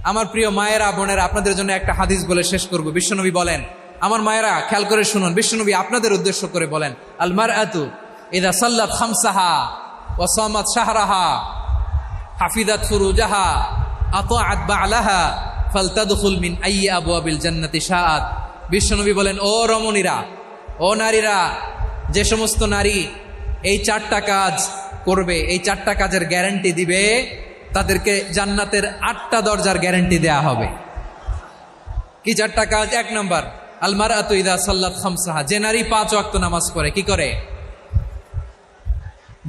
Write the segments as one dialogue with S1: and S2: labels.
S1: আমার প্রিয় মায়েরা বোনেরা, আপনাদের জন্য একটা হাদিস বলে শেষ করব। বিশ্বনবী বলেন, আমার মায়েরা খেয়াল করে শুনুন, বিশ্বনবী আপনাদের উদ্দেশ্য করে বলেন, আল মারআতু ইযা সাল্লাত খামসাহা ওয়া সামাত শাহরাহা হাফিজাত ফুরুজাহা আতাআত বা'লাহা ফালতাদখুল মিন আইয়ি আবওয়াবিল জান্নাতি শাআত। বিশ্বনবী বলেন, ও রমণীরা, ও নারীরা, যে সমস্ত নারী এই 4টা কাজ করবে, এই 4টা কাজের গ্যারান্টি দিবে, তাদেরকে জান্নাতের 8টা দরজার গ্যারান্টি দেয়া হবে। কি 4টা কাজ? 1 নাম্বার, আল মারআতু ইযা সাল্লাত খামসাহা, যে নারী 5 ওয়াক্ত নামাজ পড়ে। কি করে?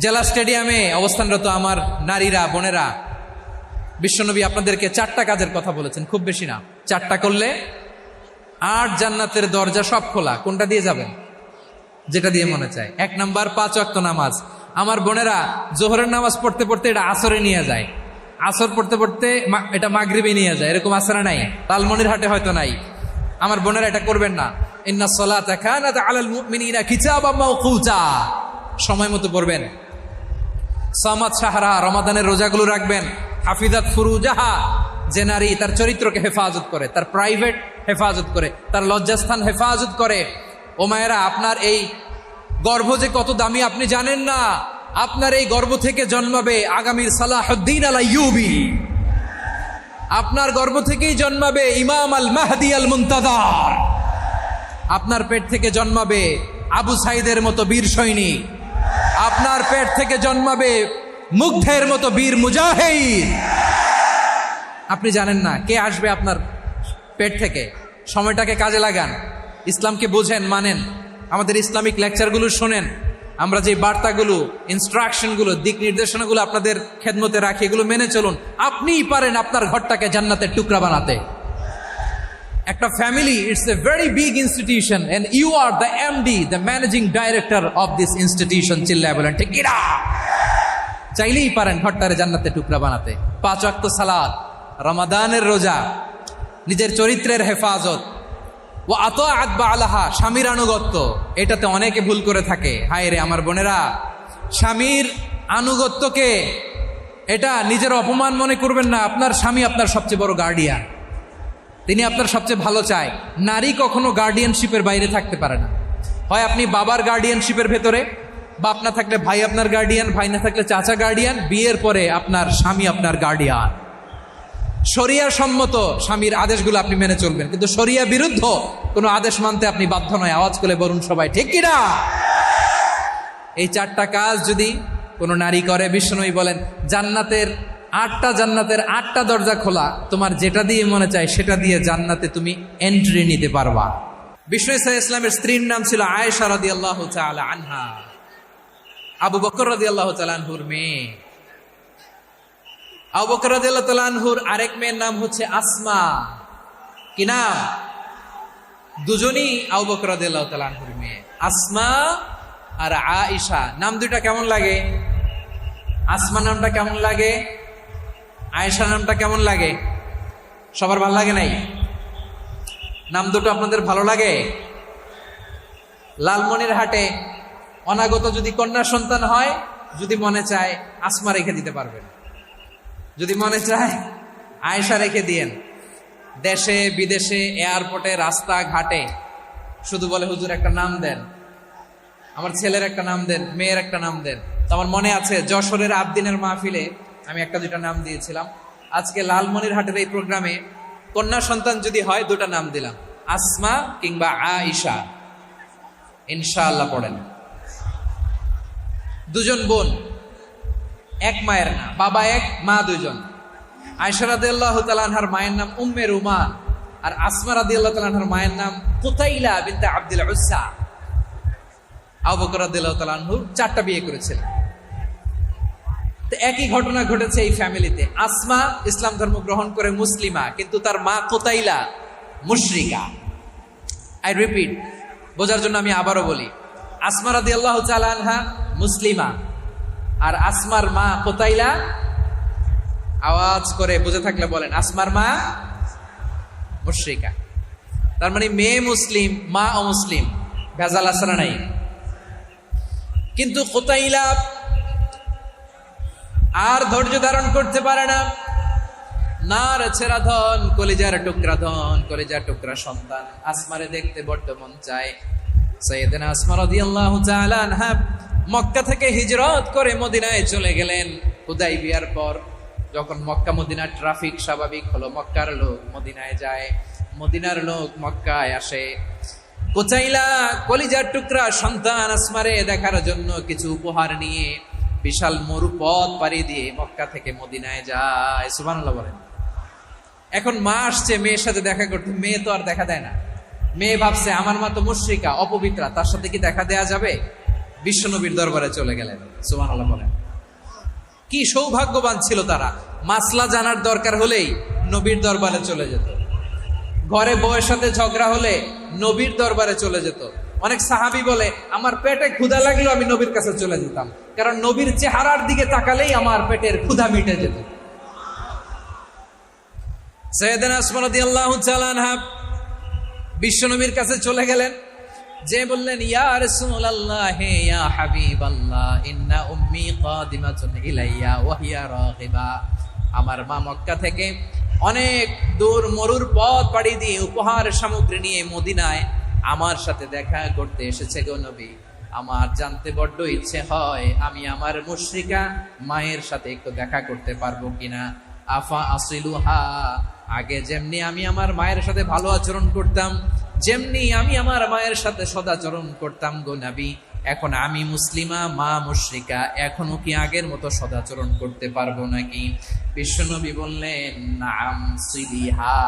S1: জেলা স্টেডিয়ামে অবস্থানরত আমার নারীরা বোনেরা, বিশ্বনবী আপনাদেরকে 4টা কাজের কথা বলেছেন, খুব বেশি না। 4টা করলে 8 জান্নাতের দরজা সব খোলা। কোনটা দিয়ে যাবেন? যেটা দিয়ে মনে চায়। 1 নাম্বার 5 ওয়াক্ত নামাজ। আমার বোনেরা জোহরের নামাজ পড়তে পড়তে এটা আসরে নিয়ে যায়, আসর পড়তে পড়তে এটা মাগরিবে নিয়ে যায়। এরকম আসরে নাই, লালমনিরহাটে হয়তো নাই। আমার বোনেরা এটা করবেন না। ইন্নাস সালাতা কানাত আলাল মুমিনিনা কিতাবাম মাওকুতা, সময় মতো পড়বেন। সামাত শাহরা, রমাদানের রোজাগুলো রাখবেন। হাফিজাত ফুরুজাহা, যে নারী তার চরিত্রকে হেফাজত করে, তার প্রাইভেট হেফাজত করে, তার লজ্জাস্থান হেফাজত করে। ও মায়েরা, আপনার এই গর্ভ যে কত দামি আপনি জানেন না। আপনার এই গর্ভ থেকে জন্মাবে আগামীর সালাহুদ্দিন আল আইয়ুবী। আপনার গর্ভ থেকেই জন্মাবে ইমাম আল মাহদি আল মুনতাজার। আপনার পেট থেকে জন্মাবে আবু সাইদের মতো বীর সৈনিক। আপনার পেট থেকে জন্মাবে মুগ্ধের মতো বীর মুজাহিদ। আপনি জানেন না কে আসবে আপনার পেট থেকে। সময়টাকে কাজে লাগান, ইসলামকে বোঝেন, মানেন, আমাদের ইসলামিক লেকচারগুলো শোনেন। আমরা যে বার্তাগুলো, ইনস্ট্রাকশনগুলো, দিক নির্দেশনাগুলো আপনাদের খেদমতে রাখি, এগুলো মেনে চলুন। আপনিই পারেন আপনার ঘরটাকে জান্নাতের টুকরা বানাতে। একটা family, it's a very big institution and you are the MD, the managing director of this institution. চিল্লায় বলেন ঠিক কিনা? চাইলেই পারেন ঘরটারে জান্নাতের টুকরা বানাতে। 5 ওয়াক্ত সালাত, রমাদানের রোজা, নিজের চরিত্রের হেফাজত, ও আতাআত বা'লাহা, স্বামীর আনুগত্য। এটাতে অনেকে ভুল করে থাকে। হায় রে আমার বোনেরা, স্বামীর আনুগত্যকে এটা নিজের অপমান মনে করবেন না। আপনার স্বামী আপনার সবচেয়ে বড় গার্ডিয়ান, তিনি আপনার সবচেয়ে ভালো চায়। নারী কখনো গার্ডিয়ানশিপের বাইরে থাকতে পারে না। হয় আপনি বাবার গার্ডিয়ানশিপের ভেতরে, বাপ না থাকলে ভাই আপনার গার্ডিয়ান, ভাই না থাকলে চাচা গার্ডিয়ান, বিয়ের পরে আপনার স্বামী আপনার গার্ডিয়ান। শরিয়া সম্মত স্বামীর আদেশগুলো আপনি মেনে চলবেন, কিন্তু শরিয়া বিরুদ্ধ কোনো আদেশ মানতে আপনি বাধ্য নয়। আওয়াজ করে বলুন সবাই ঠিক কিনা? এই 4টা কাজ যদি কোনো নারী করে, বিশ্বনবী বলেন জান্নাতের 8টা দরজা খোলা। তোমার যেটা দিয়ে মনে চায় সেটা দিয়ে জান্নাতে তুমি এন্ট্রি নিতে পারবা। বিষ্ণু ইসলামের স্ত্রীর নাম ছিল আয়েশা রাদিয়াল্লাহু তাআলা আনহা, আবু বকর রাদিয়াল্লাহু তাআলা আনহুর মেয়ে। আবু বকর রাদিয়াল্লাহু তাআলা আনহুর আরেক মেয়ের নাম হচ্ছে আসমা। কি নাম? দুজনই আবু বকর রাদিয়াল্লাহু তাআলা আনহুর মেয়ে, আসমা আর আয়েশা। নাম দুইটা কেমন লাগে? আসমা নামটা কেমন লাগে? আয়েশা নামটা কেমন লাগে? সবার ভালো লাগে নাই? নাম দুটো আপনাদের ভালো লাগে? লালমনিরহাটে অনাগত যদি কন্যা সন্তান হয়, যদি মনে চায় আসমা রেখে দিতে পারবেন, যদি মনে চায় আয়েশা রেখে দিয়েন। দেশে বিদেশে, এয়ারপোর্টে, রাস্তাঘাটে শুধু বলে হুজুর একটা নাম দেন, আমার ছেলের একটা নাম দেন, মেয়ের একটা নাম দেন। তো আমার মনে আছে যশোরের আবদিনের মাহফিলে আমি 1-2টা নাম দিয়েছিলাম। আজকে লালমনিরহাটের এই প্রোগ্রামে কন্যা সন্তান যদি হয় 2টা নাম দিলাম, আসমা কিংবা আয়েশা। ইনশাআল্লাহ পড়েন। 2জন বোন, এক মায়ের না, বাবা এক, মা 2জন। আয়েশা রাদিয়াল্লাহু তাআলা আনহার মায়ের নাম উম্মে রুমান, আর আসমা রাদিয়াল্লাহু তাআলা আনহার মায়ের নাম কুতাইলা বিনতে আব্দুল উজ্জা। আবু বকর রাদিয়াল্লাহু তাআলা আনহু 4টা বিয়ে করেছিলেন। তো একই ঘটনা ঘটেছে এই ফ্যামিলিতে। আসমা ইসলাম ধর্ম গ্রহণ করে মুসলিমা, কিন্তু তার মা কুতাইলা মুশরিকা। আই রিপিট, বোঝার জন্য আমি আবারও বলি, আসমা রাদিয়াল্লাহু তাআলা আনহা মুসলিমা, আর আসমার মা কুতাইলা। আওয়াজ করে বুঝে থাকলে বলেন, আসমার মা মুশরিকা। তার মানে মেয়ে মুসলিম, মা অমুসলিম। ভেজাল আছে না নাই? কিন্তু কুতাইলা আর ধৈর্য ধারণ করতে পারে না। নার ছেড়া ধন, কলিজার টুকরা ধন, কলিজার টুকরা সন্তান। আসমারে দেখতে বড্ড মন চায়। সাইয়েদনা আসমা রাদিয়াল্লাহু তাআলা আনহা মক্কা থেকে হিজরত করে মদিনায় চলে গেলেন হুদাইবিয়ার পর। যখন মক্কা মদিনার ট্রাফিক স্বাভাবিক হলো, মক্কার লোক মদিনায় যায়, মদিনার লোক মক্কায় আসে। কোচাইলা কলিজার টুকরা সন্তান আসমারে দেখার জন্য কিছু উপহার নিয়ে বিশাল মরুপথ পাড়ি দিয়ে মক্কা থেকে মদিনায় যায়। সুবহানাল্লাহ বলেন। এখন মা আসছে মেয়ের সাথে দেখা করতে, মেয়ে তো আর দেখা দেয় না। মেয়ে ভাবছে আমার মা তো মুশরিকা, অপবিত্রা, তার সাথে কি দেখা দেয়া যাবে? বিশ্বনবীর দরবারে চলে গেলেন। সুবহানাল্লাহ বলেন। কি সৌভাগ্যবান ছিল তারা, মাসলা জানার দরকার হলেই নবীর দরবারে চলে যেত। ঘরে বউয়ের সাথে ঝগড়া হলে নবীর দরবারে চলে যেত। অনেক সাহাবী বলে আমার পেটে ক্ষুধা লাগলো আমি নবীর কাছে চলে যেতাম, কারণ নবীর চেহারার দিকে তাকালেই আমার পেটের ক্ষুধা মিটে যেত। সাইয়েদনা আসমা রাদিয়াল্লাহু তাআলা আনহা বিশ্বনবীর কাছে চলে গেলেন, যে বললেন ইয়া রাসূলুল্লাহ ইয়া হাবিবাল্লাহ ইন্না উম্মি কাদিমাতুন ইলাইয়া ওয়া হিয়া রাগিবা। আমার মা মক্কা থেকে অনেক দূর মরুর পথ পাড়ি দিয়ে উপহার সামগ্রী নিয়ে মদিনায় আমার সাথে দেখা করতে এসেছে গো নবী। আমার জানতে বড্ড ইচ্ছে হয় আমি আমার মুশরিকা মায়ের সাথে একটু দেখা করতে পারবো কিনা। আফা আসিলুহা, আগে যেমনি আমি আমার মায়ের সাথে ভালো আচরণ করতাম, যেমনি আমি আমার মায়ের সাথে সদাচরণ করতাম গো নবী, এখন আমি মুসলিমা মা মুশরিকা, এখনো কি আগের মতো সদাচরণ করতে পারবো নাকি? বিশ্বনবী বললেন নাম সিলিহা,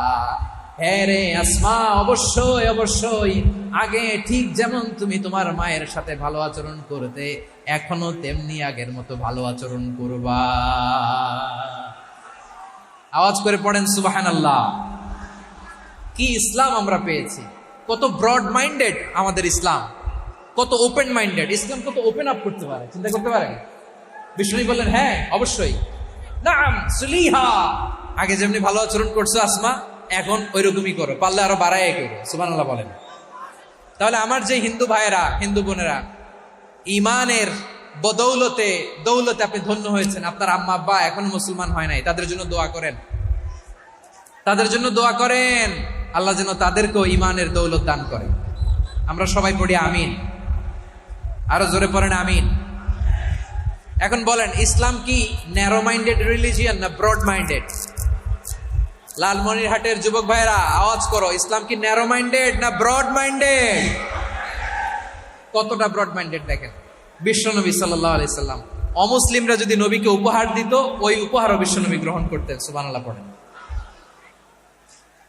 S1: হ্যাঁ রে আসমা, অবশ্যই অবশ্যই, আগে ঠিক যেমন তুমি তোমার মায়ের সাথে ভালো আচরণ করতে এখনো তেমনি আগের মতো ভালো আচরণ করবা। আওয়াজ করে পড়েন সুবহানাল্লাহ। কি ইসলাম আমরা পেয়েছি! কত ব্রড মাইন্ডেড আমাদের ইসলাম, কত ওপেন মাইন্ডেড ইসলাম, কত ওপেন আপ করতে পারে, চিন্তা করতে পারে। বিষ্ণু বললেন হ্যাঁ অবশ্যই, নাম সুলিহা, আগে যেমনি ভালো আচরণ করছো আসমা এখন ওইরকমই করো, পারলে আরো বাড়ায় করো। সুবহানাল্লাহ বলেন। তাহলে আমার যে হিন্দু ভাইয়েরা, হিন্দু বোনেরা, ইমানের বদৌলতে দৌলতে আপনি ধন্য হয়েছেন, আপনার আম্মা আব্বা এখনো মুসলমান হয় নাই, তাদের জন্য দোয়া করেন, তাদের জন্য দোয়া করেন, আল্লাহ যেন তাদেরকেও ইমানের দৌলত দান করে। আমরা সবাই পড়ি আমিন, আরো জোরে পড়েন আমিন। এখন বলেন ইসলাম কি ন্যারো মাইন্ডেড রিলিজিয়ান না ব্রড মাইন্ডেড? লালমনিরহাটের যুবক ভাইরা আওয়াজ করো, ইসলাম কি ন্যারো মাইন্ডেড না ব্রড মাইন্ডেড? কতটা ব্রড মাইন্ডেড দেখেন। বিশ্বনবী সাল্লাল্লাহু আলাইহি সাল্লাম অমুসলিমরা যদি নবীকে উপহার দিত, ওই উপহারও বিশ্বনবী গ্রহণ করতেন। সুবহানাল্লাহ পড়েন।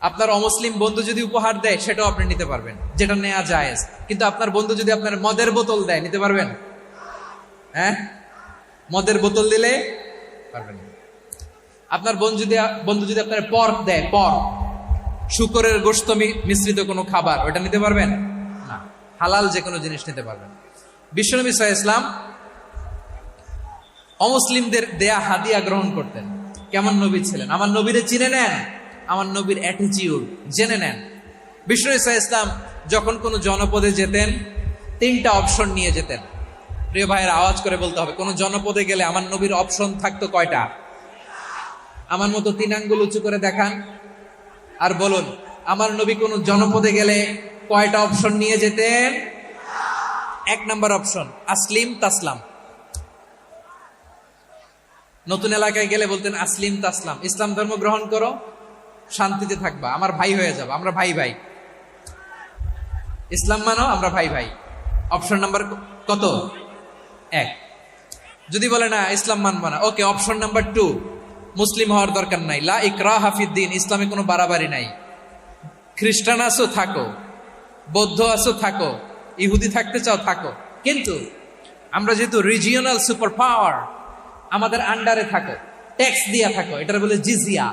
S1: আপনার অমুসলিম বন্ধু যদি উপহার দেয় সেটাও আপনি নিতে পারবেন, যেটা নেওয়া জায়েজ। কিন্তু আপনার বন্ধু যদি আপনার মদের বোতল দেয়, নিতে পারবেন? হ্যাঁ, মদের বোতল দিলে পারবেন। আপনার বন্ধু যদি আপনার পর্ক দেয়, পর্ক, শুকরের গোশত মিশ্রিত কোনো খাবার, ওটা নিতে পারবেন না। হালাল যে কোনো জিনিস নিতে পারবেন। বিশ্বনবী সাল্লাল্লাহু আলাইহি ওয়াসাল্লাম অমুসলিমদের দেয়া হাদিয়া গ্রহণ করতেন। কেমন নবী ছিলেন! আমার নবীরে চিনে নেন, আমার নবীর অ্যাটিটিউড জেনে নেন। বিশ্বনবী সাল্লাল্লাহু আলাইহি ওয়াসাল্লাম যখন কোনো জনপদে যেতেন, 3টা অপশন নিয়ে যেতেন। প্রিয় ভাইয়ের আওয়াজ করে বলতে হবে, কোন জনপদে গেলে আমার নবীর অপশন থাকতো কয়টা? আমার মতো 3 আঙ্গুল উঁচু করে দেখান আর বলুন, আমার নবী কোন জনপদে গেলে কয়টা অপশন নিয়ে যেতেন? 1 নাম্বার অপশন আসলিম তাসলাম। নতুন এলাকায় গেলে বলতেন আসলিম তাসলাম, ইসলাম ধর্ম গ্রহণ করো, শান্তিতে থাকবা, আমার ভাই হয়ে যাবো, আমরা ভাই ভাই, ইসলাম মানো, আমরা ভাই ভাই। অপশন নাম্বার কত? 1। যদি বলে না ইসলাম মানবো না, ওকে, অপশন নাম্বার 2, মুসলিম হওয়ার দরকার নাই, লা ইকরাহা ফিদ্দিন, ইসলামে কোনো বাড়াবাড়ি নাই। খ্রিস্টান আছো থাকো, বৌদ্ধ আছো থাকো, ইহুদি থাকতে চাও থাকো, কিন্তু আমরা যেহেতু রিজিওনাল সুপার পাওয়ার, আমাদের আন্ডারে থাকো, ট্যাক্স দিয়া থাকো, এটার বলে জিজিয়া।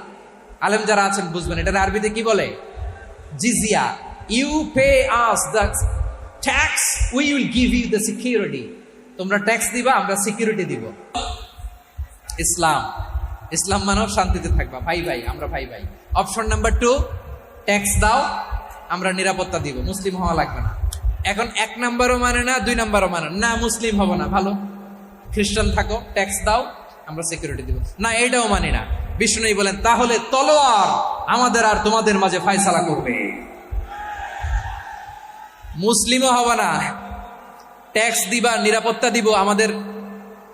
S1: আলেম যারা আছেন বুঝবেন, এটার আরবিতে কি বলে? জিজিয়া। You pay us the tax, we will give you the security. তোমরা ট্যাক্স দিবা, আমরা সিকিউরিটি দিব। ইসলাম, ইসলাম মানব, শান্তিতে থাকবা, ভাই ভাই, আমরা ভাই ভাই। অপশন নাম্বার 2, ট্যাক্স দাও, আমরা নিরাপত্তা দিব, মুসলিম হওয়া লাগবে না। এখন 1 নাম্বারও মানে না, 2 নাম্বারও মানে না, মুসলিম হবো না, ভালো, খ্রিস্টান থাকো, ট্যাক্স দাও, আমরা সিকিউরিটি দিব না, এটাও মানি না। বিষ্ণু বলেন, তাহলে তলোয়ার আমাদের আর তোমাদের মাঝে ফায়সালা করবে। মুসলিমও হবে না, ট্যাক্স দিবা, নিরাপত্তা দিব,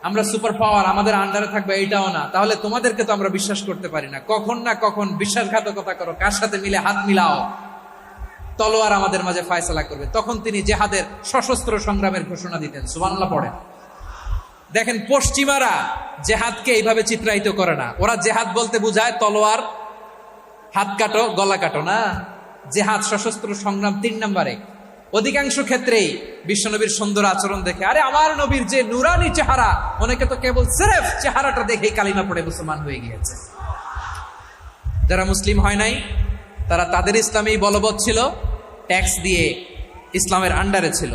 S1: আমরা সুপার পাওয়ার, আমাদের আন্ডারে থাকবে, এইটাও না। তাহলে তোমাদেরকে তো আমরা বিশ্বাস করতে পারি না, কখন না কখন বিশ্বাসঘাতকতা করো, কার সাথে মিলে হাত মিলাও, তলোয়ার আমাদের মাঝে ফায়সালা করবে। তখন তিনি জেহাদের সশস্ত্র সংগ্রামের ঘোষণা দিতেন। সুবহানাল্লাহ পড়েন। দেখেন, পশ্চিমারা জেহাদকে এইভাবে চিত্রায়িত করে না। ওরা জেহাদ বলতে বুঝায় তলোয়ার, হাত কাটো, গলা কাটো না। জেহাদ সশস্ত্র সংগ্রাম 3 নম্বরে। অধিকাংশ ক্ষেত্রেই বিশ্বনবীর সুন্দর আচরণ দেখে, আরে আমার নবীর যে নুরানি চেহারা, অনেকে তো কেবল সিরেফ চেহারাটা দেখেই কালিমা পড়ে মুসলমান হয়ে গিয়েছে। যারা মুসলিম হয় নাই তারা তাদের ইসলামেই বলবৎ ছিল, ট্যাক্স দিয়ে ইসলামের আন্ডারে ছিল।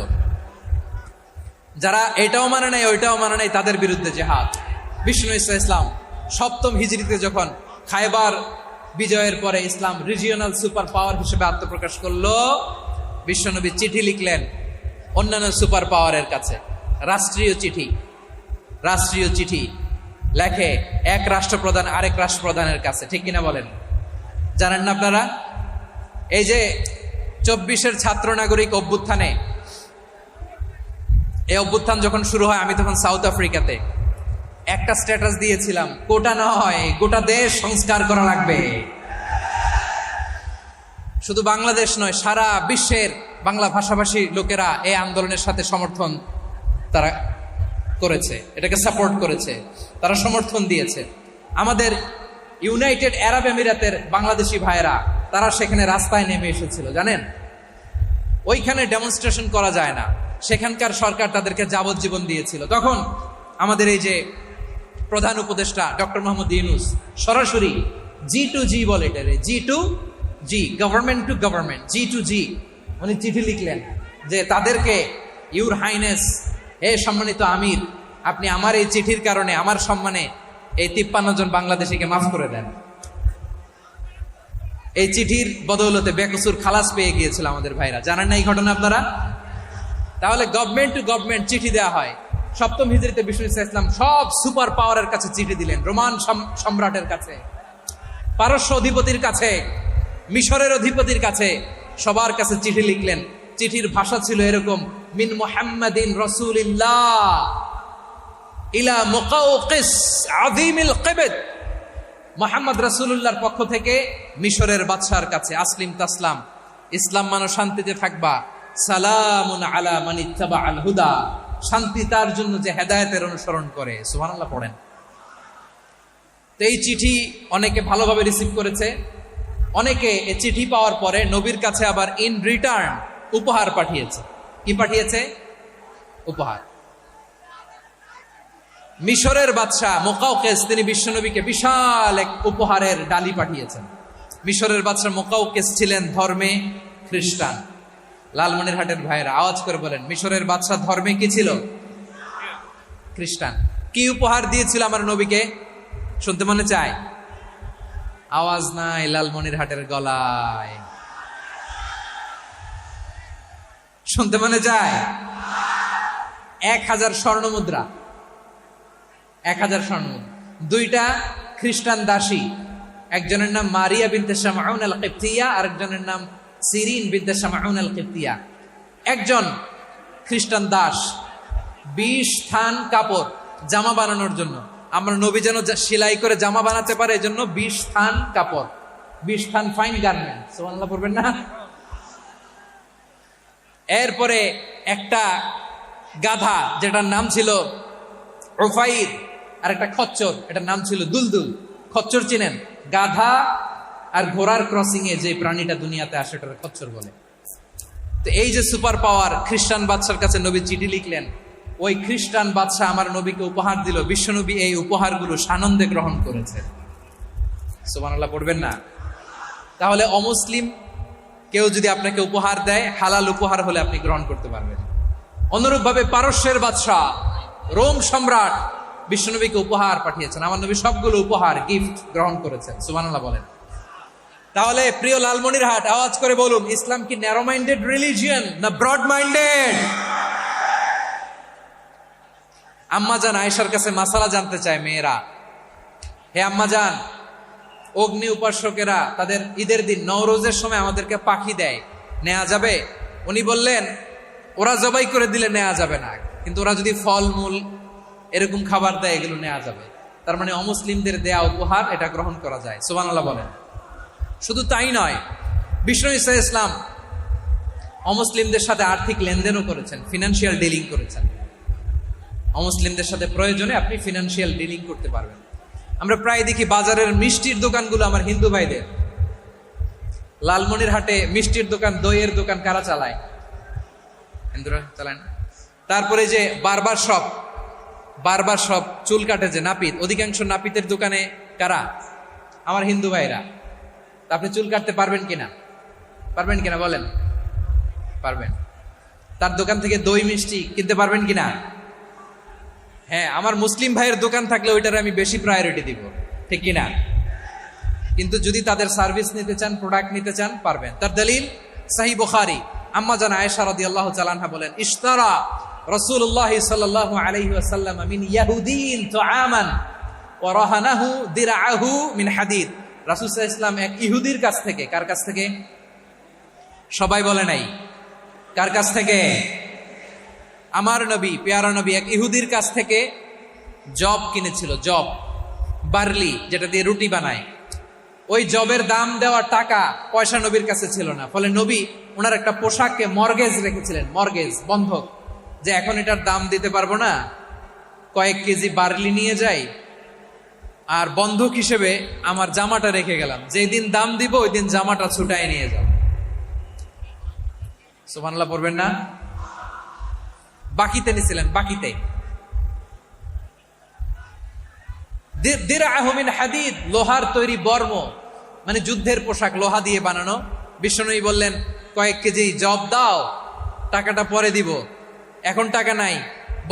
S1: যারা এটাও মানে নাই ওইটাও মানে নাই, তাদের বিরুদ্ধে জেহাদ। বিষ্ণু ইসলাম 7ম হিজরিতে যখন খায়বার বিজয়ের পরে ইসলাম রিজিওনাল সুপার পাওয়ার হিসেবে আত্মপ্রকাশ করলো, বিশ্বনবী চিঠি লিখলেন অন্যান্য সুপার পাওয়ারের কাছে। রাষ্ট্রীয় চিঠি লেখে এক রাষ্ট্রপ্রধান আরেক রাষ্ট্রপ্রধানের কাছে। ঠিক কিনা বলেন? জানেন না আপনারা? এই যে 24-এর ছাত্র নাগরিক অভ্যুত্থানে, এই অভ্যুত্থান যখন শুরু হয়, আমি তখন সাউথ আফ্রিকাতে একটা স্ট্যাটাস দিয়েছিলাম, কোটা নয় গোটা দেশ সংস্কার করা লাগবে। শুধু বাংলাদেশ নয়, সারা বিশ্বের বাংলা ভাষাভাষী লোকেরা এই আন্দোলনের সাথে সমর্থন তারা করেছে, এটাকে সাপোর্ট করেছে, তারা সমর্থন দিয়েছে। আমাদের ইউনাইটেড আরব আমিরাতের বাংলাদেশি ভাইয়েরা, তারা সেখানে রাস্তায় নেমে এসেছিল। জানেন, ওইখানে ডেমনস্ট্রেশন করা যায় না, সেখানকার সরকার তাদেরকে যাবজ্জীবন দিয়েছিল। তখন আমাদের এই যে প্রধান উপদেষ্টা ডক্টর মোহাম্মদ ইউনূস সরাসরি G2G বলে, এটারে G2G, government to government, G2G, উনি চিঠি লিখলেন যে তাদেরকে, ইউর হাইনেস, হে সম্মানিত আমির, আপনি আমার এই চিঠির কারণে আমার সম্মানে এই 53 জন বাংলাদেশিকে মাফ করে দেন। এই চিঠির বদৌলতে বেকসুর খালাস পেয়ে গিয়েছিল আমাদের ভাইরা। জানেন না এই ঘটনা আপনারা? তাহলে গভর্নমেন্ট টু গভর্নমেন্ট চিঠি দেওয়া হয়। 7ম হিজরিতে বিষ্ণু ইসলাম সব সুপার পাওয়ারের কাছে চিঠি দিলেন, রোমান সম্রাটের কাছে, পারস্য অধিপতির কাছে, মিশরের অধিপতির কাছে, সবার কাছে চিঠি লিখলেন। চিঠির ভাষা ছিল এরকম, মিন মুহাম্মাদিন রাসূলিল্লাহ ইলা মুকাওকিস আযীমিল কিবত, মুহাম্মদ রাসূলুল্লাহর পক্ষ থেকে মিশরের বাদশার কাছে, আসলিম তাসলাম, ইসলাম মানো শান্তিতে থাকবা, সালামুন আলা মান ইত্তাবাআল হুদা, শান্তি তার জন্য যে হেদায়েতের অনুসরণ করে। সুবহানাল্লাহ পড়েন। তো এই চিঠি অনেকে ভালোভাবে রিসিভ করেছে। অনেকে এই চিঠি পাওয়ার পরে নবীর কাছে আবার ইন রিটার্ন উপহার পাঠিয়েছে। কি পাঠিয়েছে? উপহার। মিশরের বাদশা মুকাওকিস, তিনি বিশ্বনবীকে বিশাল এক উপহারের ডালি পাঠিয়েছেন। মিশরের বাদশা মুকাওকিস ছিলেন ধর্মে খ্রিস্টান। লালমনিরহাটের ভাইয়েরা আওয়াজ করে বলেন, মিশরের বাদশা ধর্মে কি ছিল? খ্রিস্টান। কি উপহার দিয়েছিল আমার নবীকে? শুনতে মনে চায়? আওয়াজ নাই লালমনিরহাটের গলায়, শুনতে মনে চায়? 1000 স্বর্ণ মুদ্রা, 1000 স্বর্ণ মুদ্রা। 2টা খ্রিস্টান দাসী, একজনের নাম মারিয়া বিনতে শামউন আল কিবতিয়া, আরেকজনের নাম সিরিন বিনতে শামউন আল কিবতিয়া। একজন খ্রিস্টান দাস 20 থান কাপড় জামা বানানোর জন্য, আমরা নবী যেন সেলাই করে জামা বানাতে পারে, এজন্য 20 থান কাপড়, 20 থান ফাইন গার্মেন্ট। সুবহানাল্লাহ পড়বেন না? এরপরে একটা গাধা, যেটার নাম ছিল উফাইর, আর একটা খচ্চর, এটার নাম ছিল দুলদুল। খচ্চর চিনেন? গাধা আর ঘোড়ার ক্রসিং এ যে প্রাণীটা দুনিয়াতে আসে, এটার খচ্চর বলে। তো এই যে সুপার পাওয়ার খ্রিস্টান বাদশার কাছে নবী চিঠি লিখলেন, ওই খ্রিস্টান বাদশাহ আমার নবীকে উপহার দিল। বিশ্বনবী এই উপহারগুলো সানন্দে গ্রহণ করেছে। সুবহানাল্লাহ পড়বেন না? তাহলে অমুসলিম কেউ যদি আপনাকে উপহার দেয়, হালাল উপহার হলে আপনি গ্রহণ করতে পারবেন। অনুরূপভাবে পারস্যের বাদশাহ, রোম সম্রাট বিশ্বনবীকে উপহার পাঠিয়েছেন। আমার নবী সবগুলো উপহার, গিফট গ্রহণ করেছেন। সুবহানাল্লাহ বলেন। তাহলে প্রিয় লালমনিরহাট, আওয়াজ করে বলুন, ইসলাম কি ন্যারো মাইন্ডেড রিলিজিয়ন না ব্রড মাইন্ডেড? আম্মাজান আয়েশার কাছে মাসালা জানতে চায় মেয়েরা, হে আম্মাজান, অগ্নি উপাসকেরা তাদের ঈদের দিন নওরোজের সময় আমাদেরকে পাখি দেয়, নেওয়া যাবে? উনি বললেন ওরা জবাই করে দিলে নেওয়া যাবে না, কিন্তু ওরা যদি ফলমূল এরকম খাবার দেয় এগুলো নেওয়া যাবে। তার মানে অমুসলিমদের দেয়া উপহার এটা গ্রহণ করা যায়। সুবহানাল্লাহ বলেন। শুধু তাই নয়, বিষ্ণু ঈসা ইসলাম অমুসলিমদের সাথে আর্থিক লেনদেনও করেছেন, ফিনান্সিয়াল ডিলিং করেছেন। অমুসলিমদের সাথে প্রয়োজনে আপনি ফিনান্সিয়াল ডিলিং করতে পারবেন। আমরা প্রায় দেখি বাজারের মিষ্টির দোকানগুলো আমার হিন্দু ভাইদের। লালমনিরহাটে মিষ্টির দোকান, দইয়ের দোকান কারা চালায়? হিন্দুরা চালায় না। তারপরে যে বারবার শপ, চুল কাটে যে নাপিত, অধিকাংশ নাপিতের দোকানে কারা? আমার হিন্দু ভাইরা। আপনি চুল কাটতে পারবেন কিনা বলেন? পারবেন। তার দোকান থেকে দই মিষ্টি কিনতে পারবেন কিনা? হ্যাঁ, আমার মুসলিম ভাইয়ের দোকান থাকলে ওইটার আমি বেশি প্রায়োরিটি দিব, ঠিক কিনা? কিন্তু যদি তাদের সার্ভিস নিতে চান, প্রোডাক্ট নিতে চান, পারবেন। তার দলিল সহিহ বুখারী, আম্মা জান আয়েশা রাদিয়াল্লাহু তাআলা আনহা বলেন, ইশতারা রাসূলুল্লাহ সাল্লাল্লাহু আলাইহি ওয়াসাল্লাম মিন ইয়াহুদিন তুআমান ওয়া রাহানাহু দিরআহু মিন হাদিদ। রাসূল সাল্লাল্লাহু আলাইহি ওয়াসাল্লাম এক ইহুদির কাছ থেকে, কার কাছ থেকে? সবাই বলে নাই কার কাছ থেকে? আমার নবী, পেয়ারা নবী এক ইহুদির কাছ থেকে জব কিনেছিল। জব, বার্লি, যেটা দিয়ে রুটি বানায়। ওই জবের দাম দেওয়ার টাকা পয়সা নবীর কাছে ছিল না। ফলে নবী ওনার একটা পোশাককে মর্গেজ রেখেছিলেন, মর্গেজ, বন্ধক, যে এখন এটার দাম দিতে পারবো না, কয়েক কেজি বার্লি নিয়ে যাই আর বন্ধক হিসেবে আমার জামাটা রেখে গেলাম, যেই দিন দাম দিব ওই দিন জামাটা ছুটায় নিয়ে যাও। সুবহানাল্লাহ পড়বেন না? বাকিতে নিছিলেন, বাকিতে। দিরআহু মিন হাদিদ, লোহার তৈরি বর্ম, মানে যুদ্ধের পোশাক, লোহা দিয়ে বানানো। বিষ্ণুনবী বললেন কয়েক কেজি জব দাও, টাকাটা পরে দিব, এখন টাকা নাই,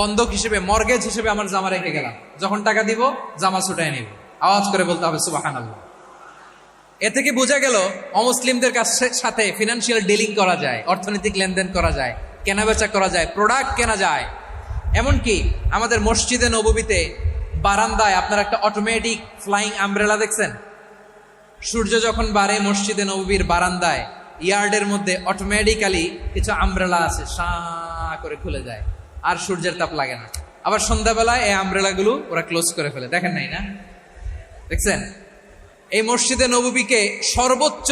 S1: বন্ধক হিসেবে, মর্গেজ হিসেবে আমার জামা রেখে গেলাম, যখন টাকা দিব জামা ছুটায় নিব। আওয়াজ করে বলতে হবে সুবহানাল্লাহ। এ থেকে বোঝা গেল অমুসলিমদের সাথে ফিনান্সিয়াল ডিলিং করা যায়, অর্থনৈতিক লেনদেন করা যায়, কেনাবেচা করা যায়, প্রোডাক্ট কেনা যায়। এমনকি আমাদের মসজিদে নববীতে বারান্দায় আপনারা একটা অটোমেটিক ফ্লাইং আমব্রেলা দেখছেন? সূর্য যখন বাড়ে মসজিদে নববীর বারান্দায়, ইয়ার্ডের মধ্যে অটোমেটিক্যালি কিছু আমব্রেলা আছে, সাঁ করে খুলে যায়, আর সূর্যের তাপ লাগে না। আবার সন্ধ্যাবেলায় এই আমব্রেলাগুলো ওরা ক্লোজ করে ফেলে, দেখেন নাই না? দেখছেন? এই মসজিদে নববীকে সর্বোচ্চ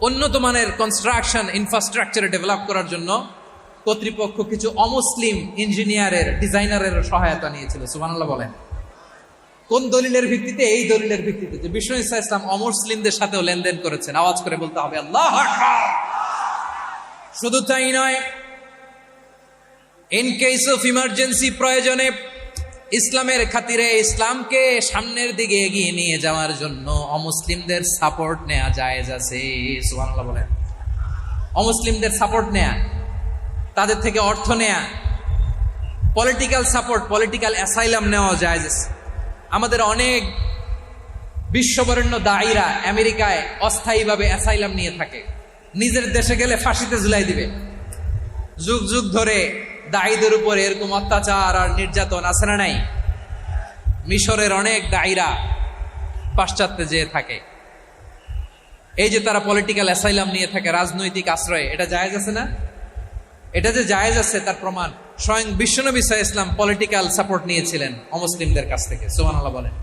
S1: উন্নত মানের কনস্ট্রাকশন ইনফ্রাস্ট্রাকচারে ডেভেলপ করার জন্য কর্তৃপক্ষ কিছু অমুসলিম ইঞ্জিনিয়ারের, ডিজাইনারের সহায়তা নিয়েছিল। সুবহানাল্লাহ বলেন। কোন দলিলের ভিত্তিতে? এই দলিলের ভিত্তিতে যে বিষ্ণু ঈসা ইসলাম অমুসলিমদের সাথেও লেনদেন করেছেন। আওয়াজ করে বলতে হবে আল্লাহু আকবার। শুধু তাই নয়, ইন কেস অফ ইমার্জেন্সি, প্রয়োজনে ইসলামের খাতিরে, ইসলামকে সামনের দিকে এগিয়ে নিয়ে যাওয়ার জন্য অমুসলিমদের সাপোর্ট নেওয়া জায়েজ আছে। সুবহানাল্লাহ বলেন। অমুসলিমদের সাপোর্ট নেয়া, তাদের থেকে অর্থ নেয়া, পলিটিক্যাল সাপোর্ট, পলিটিক্যাল অ্যাসাইলাম নেওয়া জায়েজ আছে। আমাদের অনেক বিশ্ববরেণ্য দায়ীরা আমেরিকায় অস্থায়ীভাবে অ্যাসাইলাম নিয়ে থাকে, নিজের দেশে গেলে ফাঁসিতে ঝুলাই দিবে। যুগ যুগ ধরে দায়ীদের উপর এরকম অত্যাচার আর নির্যাতন আছে না নাই? মিশরের অনেক দায়ীরা পাশ্চাত্যে যেয়ে থাকে। এই যে তারা পলিটিক্যাল অ্যাসাইলাম নিয়ে থাকে, রাজনৈতিক আশ্রয়, এটা জায়েজ আছে না? এটা যে জায়েজ আছে তার প্রমাণ স্বয়ং বিশ্বনবী সাল্লাল্লাহু আলাইহি ওয়াসাল্লাম পলিটিক্যাল সাপোর্ট নিয়েছিলেন অমুসলিমদের কাছ থেকে। সুবহানাল্লাহ বলেন।